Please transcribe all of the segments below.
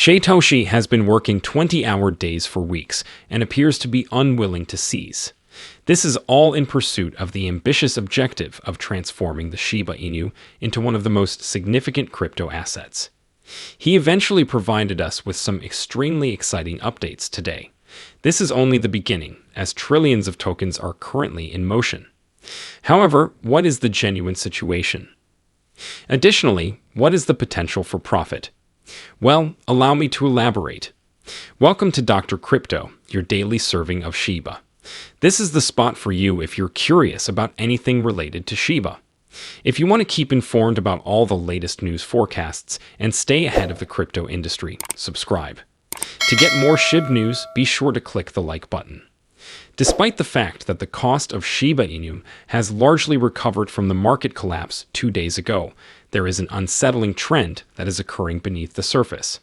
Satoshi has been working 20-hour days for weeks and appears to be unwilling to cease. This is all in pursuit of the ambitious objective of transforming the Shiba Inu into one of the most significant crypto assets. He eventually provided us with some extremely exciting updates today. This is only the beginning, as trillions of tokens are currently in motion. However, what is the genuine situation? Additionally, what is the potential for profit? Well, allow me to elaborate. Welcome to Dr. Crypto, your daily serving of Shiba. This is the spot for you if you're curious about anything related to Shiba. If you want to keep informed about all the latest news forecasts and stay ahead of the crypto industry, subscribe. To get more Shib news, be sure to click the like button. Despite the fact that the cost of Shiba Inu has largely recovered from the market collapse 2 days ago, there is an unsettling trend that is occurring beneath the surface.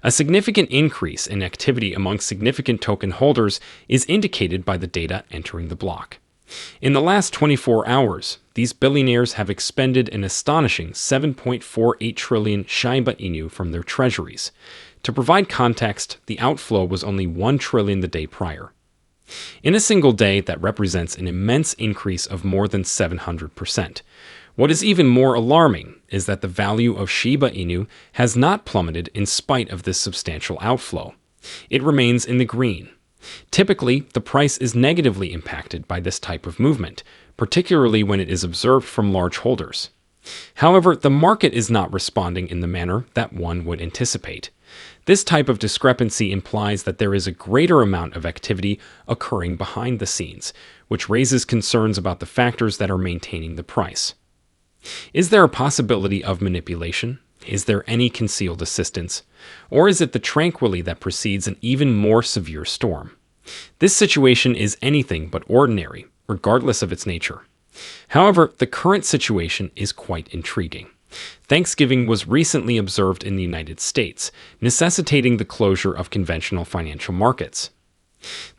A significant increase in activity among significant token holders is indicated by the data entering the block. In the last 24 hours, these billionaires have expended an astonishing 7.48 trillion Shiba Inu from their treasuries. To provide context, the outflow was only 1 trillion the day prior. In a single day, that represents an immense increase of more than 700%. What is even more alarming is that the value of Shiba Inu has not plummeted in spite of this substantial outflow. It remains in the green. Typically, the price is negatively impacted by this type of movement, particularly when it is observed from large holders. However, the market is not responding in the manner that one would anticipate. This type of discrepancy implies that there is a greater amount of activity occurring behind the scenes, which raises concerns about the factors that are maintaining the price. Is there a possibility of manipulation? Is there any concealed assistance? Or is it the tranquility that precedes an even more severe storm? This situation is anything but ordinary, regardless of its nature. However, the current situation is quite intriguing. Thanksgiving was recently observed in the United States, necessitating the closure of conventional financial markets.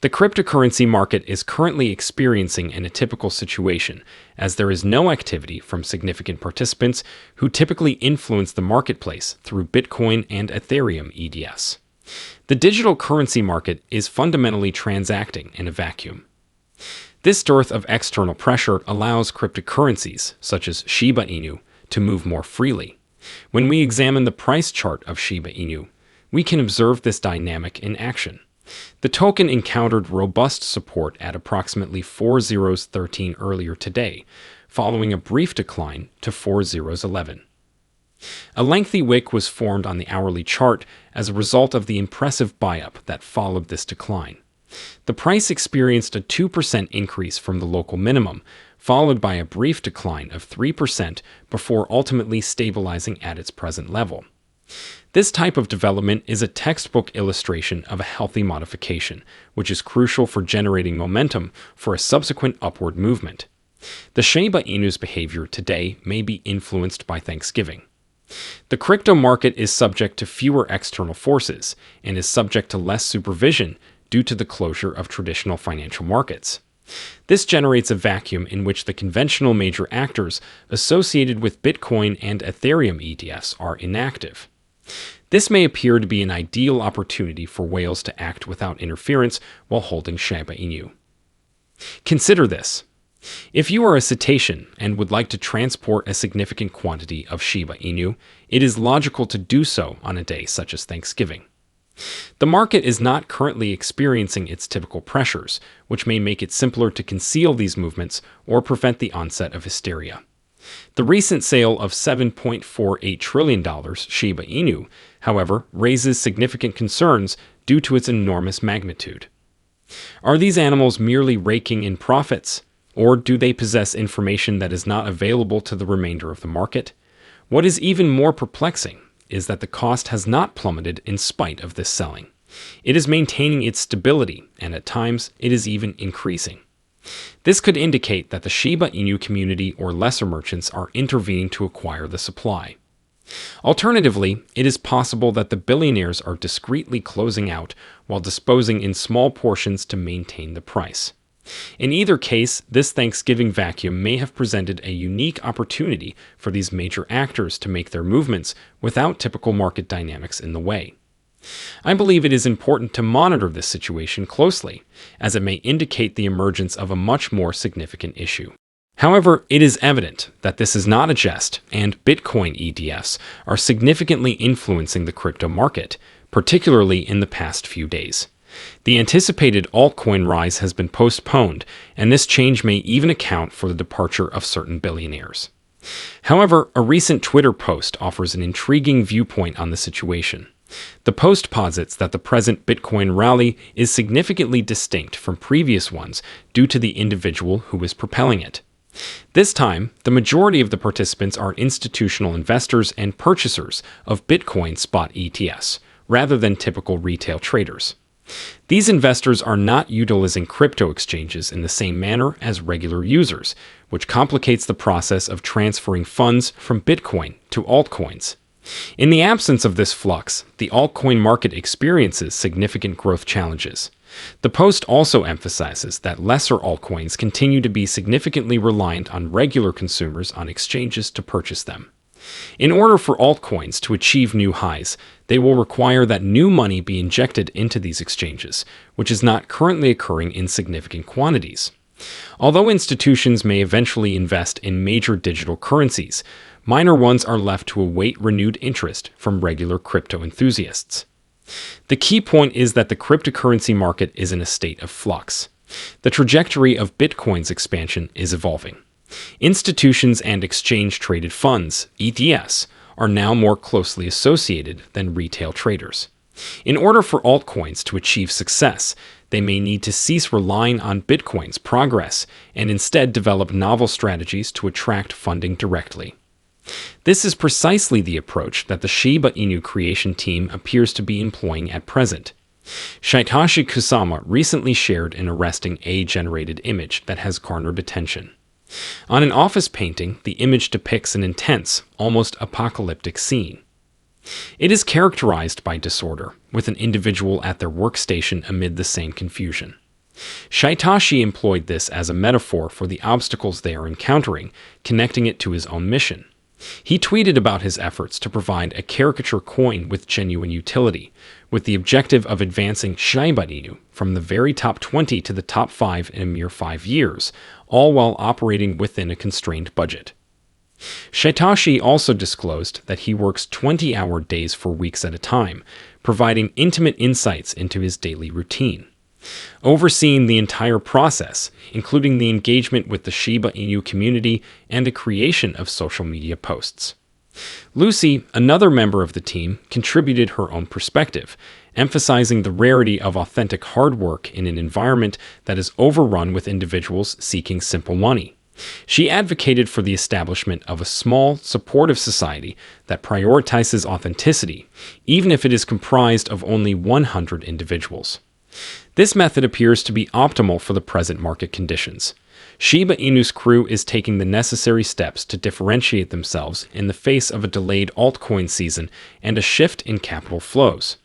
The cryptocurrency market is currently experiencing an atypical situation, as there is no activity from significant participants who typically influence the marketplace through Bitcoin and Ethereum ETFs. The digital currency market is fundamentally transacting in a vacuum. This dearth of external pressure allows cryptocurrencies, such as Shiba Inu, to move more freely. When we examine the price chart of Shiba Inu, we can observe this dynamic in action. The token encountered robust support at approximately 4013 earlier today, following a brief decline to 4011. A lengthy wick was formed on the hourly chart as a result of the impressive buy-up that followed this decline. The price experienced a 2% increase from the local minimum, followed by a brief decline of 3% before ultimately stabilizing at its present level. This type of development is a textbook illustration of a healthy modification, which is crucial for generating momentum for a subsequent upward movement. The Shiba Inu's behavior today may be influenced by Thanksgiving. The crypto market is subject to fewer external forces and is subject to less supervision due to the closure of traditional financial markets. This generates a vacuum in which the conventional major actors associated with Bitcoin and Ethereum ETFs are inactive. This may appear to be an ideal opportunity for whales to act without interference while holding Shiba Inu. Consider this. If you are a cetacean and would like to transport a significant quantity of Shiba Inu, it is logical to do so on a day such as Thanksgiving. The market is not currently experiencing its typical pressures, which may make it simpler to conceal these movements or prevent the onset of hysteria. The recent sale of $7.48 trillion Shiba Inu, however, raises significant concerns due to its enormous magnitude. Are these animals merely raking in profits, or do they possess information that is not available to the remainder of the market? What is even more perplexing is that the cost has not plummeted in spite of this selling. It is maintaining its stability, and at times, it is even increasing. This could indicate that the Shiba Inu community or lesser merchants are intervening to acquire the supply. Alternatively, it is possible that the billionaires are discreetly closing out while disposing in small portions to maintain the price. In either case, this Thanksgiving vacuum may have presented a unique opportunity for these major actors to make their movements without typical market dynamics in the way. I believe it is important to monitor this situation closely, as it may indicate the emergence of a much more significant issue. However, it is evident that this is not a jest, and Bitcoin ETFs are significantly influencing the crypto market, particularly in the past few days. The anticipated altcoin rise has been postponed, and this change may even account for the departure of certain billionaires. However, a recent Twitter post offers an intriguing viewpoint on the situation. The post posits that the present Bitcoin rally is significantly distinct from previous ones due to the individual who is propelling it. This time, the majority of the participants are institutional investors and purchasers of Bitcoin spot ETFs, rather than typical retail traders. These investors are not utilizing crypto exchanges in the same manner as regular users, which complicates the process of transferring funds from Bitcoin to altcoins. In the absence of this flux, the altcoin market experiences significant growth challenges. The post also emphasizes that lesser altcoins continue to be significantly reliant on regular consumers on exchanges to purchase them. In order for altcoins to achieve new highs, they will require that new money be injected into these exchanges, which is not currently occurring in significant quantities. Although institutions may eventually invest in major digital currencies, minor ones are left to await renewed interest from regular crypto enthusiasts. The key point is that the cryptocurrency market is in a state of flux. The trajectory of Bitcoin's expansion is evolving. Institutions and exchange-traded funds, ETFs, are now more closely associated than retail traders. In order for altcoins to achieve success, they may need to cease relying on Bitcoin's progress and instead develop novel strategies to attract funding directly. This is precisely the approach that the Shiba Inu creation team appears to be employing at present. Shitoshi Kusama recently shared an arresting AI-generated image that has garnered attention. On an office painting, the image depicts an intense, almost apocalyptic scene. It is characterized by disorder, with an individual at their workstation amid the same confusion. Shitoshi employed this as a metaphor for the obstacles they are encountering, connecting it to his own mission. He tweeted about his efforts to provide a caricature coin with genuine utility, with the objective of advancing Shiba Inu from the very top 20 to the top 5 in a mere 5 years, all while operating within a constrained budget. Shitoshi also disclosed that he works 20-hour days for weeks at a time, providing intimate insights into his daily routine. Overseeing the entire process, including the engagement with the Shiba Inu community and the creation of social media posts. Lucy, another member of the team, contributed her own perspective, emphasizing the rarity of authentic hard work in an environment that is overrun with individuals seeking simple money. She advocated for the establishment of a small, supportive society that prioritizes authenticity, even if it is comprised of only 100 individuals. This method appears to be optimal for the present market conditions. Shiba Inu's crew is taking the necessary steps to differentiate themselves in the face of a delayed altcoin season and a shift in capital flows.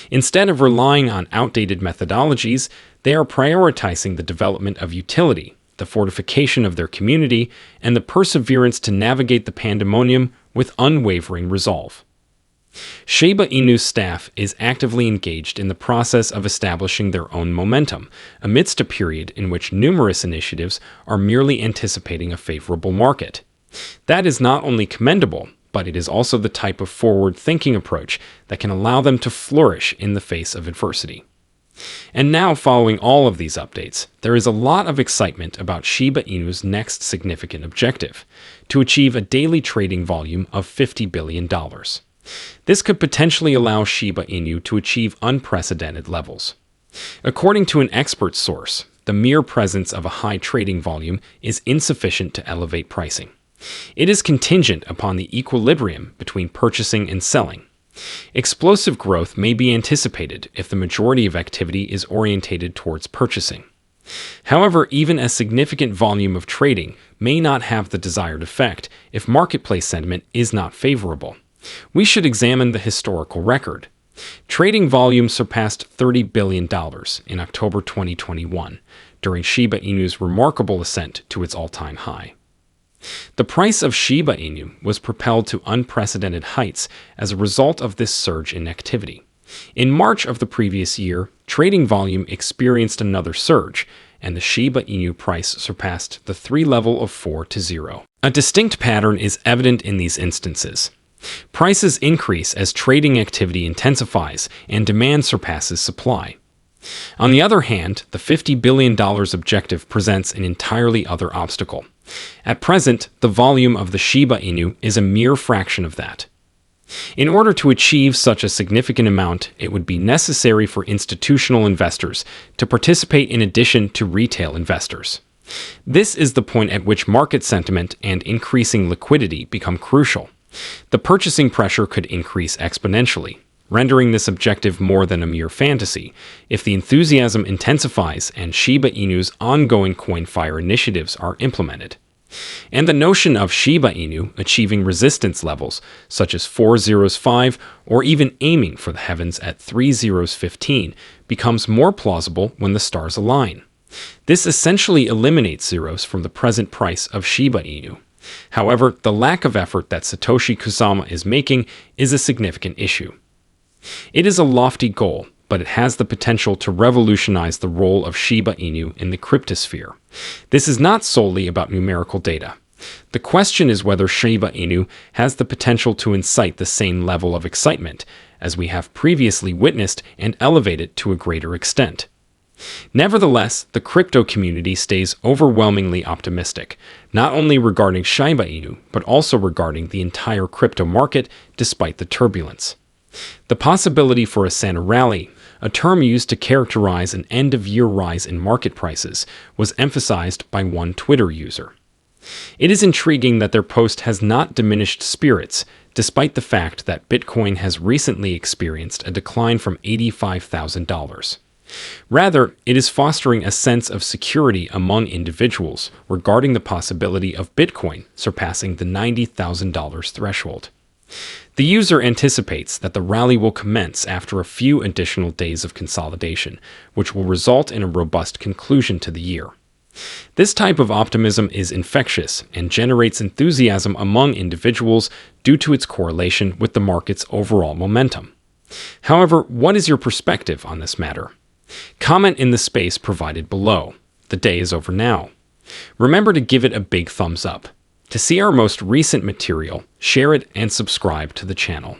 Instead of relying on outdated methodologies, they are prioritizing the development of utility, the fortification of their community, and the perseverance to navigate the pandemonium with unwavering resolve. Shiba Inu's staff is actively engaged in the process of establishing their own momentum, amidst a period in which numerous initiatives are merely anticipating a favorable market. That is not only commendable, but it is also the type of forward-thinking approach that can allow them to flourish in the face of adversity. And now, following all of these updates, there is a lot of excitement about Shiba Inu's next significant objective, to achieve a daily trading volume of $50 billion. This could potentially allow Shiba Inu to achieve unprecedented levels. According to an expert source, the mere presence of a high trading volume is insufficient to elevate pricing. It is contingent upon the equilibrium between purchasing and selling. Explosive growth may be anticipated if the majority of activity is orientated towards purchasing. However, even a significant volume of trading may not have the desired effect if marketplace sentiment is not favorable. We should examine the historical record. Trading volume surpassed $30 billion in October 2021, during Shiba Inu's remarkable ascent to its all-time high. The price of Shiba Inu was propelled to unprecedented heights as a result of this surge in activity. In March of the previous year, trading volume experienced another surge, and the Shiba Inu price surpassed the 3 level of 4-0. A distinct pattern is evident in these instances. Prices increase as trading activity intensifies and demand surpasses supply. On the other hand, the $50 billion objective presents an entirely other obstacle. At present, the volume of the Shiba Inu is a mere fraction of that. In order to achieve such a significant amount, it would be necessary for institutional investors to participate in addition to retail investors. This is the point at which market sentiment and increasing liquidity become crucial. The purchasing pressure could increase exponentially, rendering this objective more than a mere fantasy if the enthusiasm intensifies and Shiba Inu's ongoing coin fire initiatives are implemented. And the notion of Shiba Inu achieving resistance levels such as 4-0-5 or even aiming for the heavens at 3-0-15 becomes more plausible when the stars align. This essentially eliminates zeros from the present price of Shiba Inu. However, the lack of effort that Satoshi Kusama is making is a significant issue. It is a lofty goal, but it has the potential to revolutionize the role of Shiba Inu in the cryptosphere. This is not solely about numerical data. The question is whether Shiba Inu has the potential to incite the same level of excitement as we have previously witnessed and elevate it to a greater extent. Nevertheless, the crypto community stays overwhelmingly optimistic, not only regarding Shiba Inu, but also regarding the entire crypto market despite the turbulence. The possibility for a Santa rally, a term used to characterize an end-of-year rise in market prices, was emphasized by one Twitter user. It is intriguing that their post has not diminished spirits, despite the fact that Bitcoin has recently experienced a decline from $85,000. Rather, it is fostering a sense of security among individuals regarding the possibility of Bitcoin surpassing the $90,000 threshold. The user anticipates that the rally will commence after a few additional days of consolidation, which will result in a robust conclusion to the year. This type of optimism is infectious and generates enthusiasm among individuals due to its correlation with the market's overall momentum. However, what is your perspective on this matter? Comment in the space provided below. The day is over now. Remember to give it a big thumbs up. To see our most recent material, share it and subscribe to the channel.